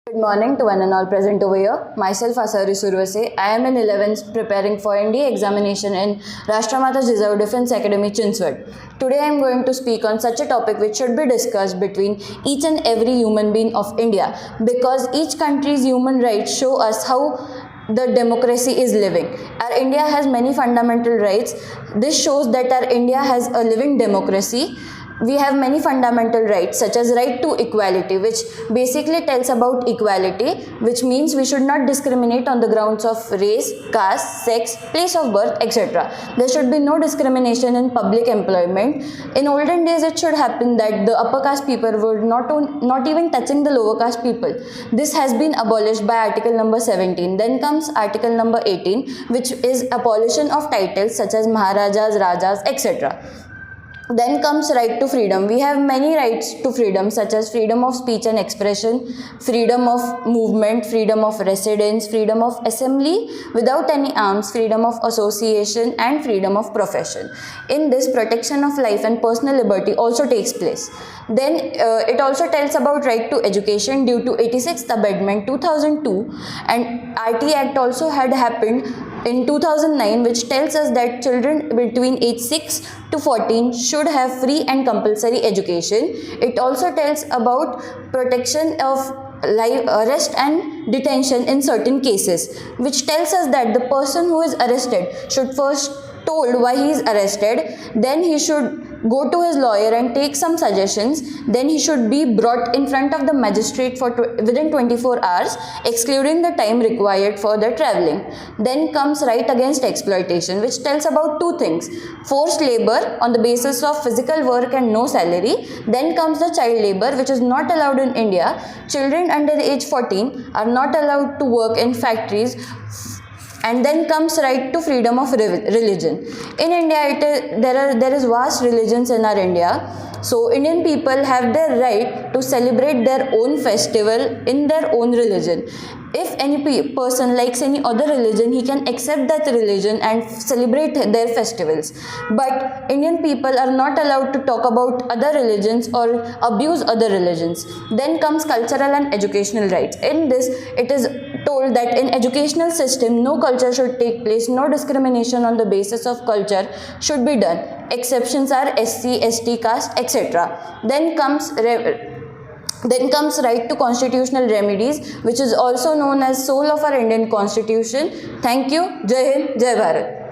Good morning to one and all present over here. Myself Asari Survase. I am in 11th preparing for NDA examination in Rashtramatha Jizavu Defence Academy Chinswad. Today I am going to speak on such a topic which should be discussed between each and every human being of India, because each country's human rights show us how the democracy is living. Our India has many fundamental rights. This shows that our India has a living democracy. We have many fundamental rights such as right to equality, which basically tells about equality, which means we should not discriminate on the grounds of race, caste, sex, place of birth, etc. There should be no discrimination in public employment. In olden days it should happen that the upper caste people were not even touching the lower caste people. This has been abolished by article number 17. Then comes article number 18, which is abolition of titles such as Maharajas, Rajas, etc. Then comes right to freedom. We have many rights to freedom such as freedom of speech and expression, freedom of movement, freedom of residence, freedom of assembly without any arms, freedom of association and freedom of profession. In this, protection of life and personal liberty also takes place. Then it also tells about right to education due to 86th Amendment 2002, and RT Act also had happened in 2009, which tells us that children between age 6 to 14 should have free and compulsory education. It also tells about protection of live arrest and detention in certain cases, which tells us that the person who is arrested should first told why he is arrested, then he should go to his lawyer and take some suggestions, then he should be brought in front of the magistrate for within 24 hours, excluding the time required for the travelling. Then comes right against exploitation, which tells about two things: forced labor on the basis of physical work and no salary. Then comes the child labor, which is not allowed in India. Children under the age 14 are not allowed to work in factories. And then comes right to freedom of religion. In India, there is vast religions in our India. So Indian people have their right to celebrate their own festival in their own religion. If any person likes any other religion, he can accept that religion and celebrate their festivals. But Indian people are not allowed to talk about other religions or abuse other religions. Then comes cultural and educational rights. In this, it is told that in educational system, no culture should take place, no discrimination on the basis of culture should be done. Exceptions are SC, ST, caste, etc. Then comes right to constitutional remedies, which is also known as soul of our Indian constitution. Thank you. Jai Hind, Jai Bharat.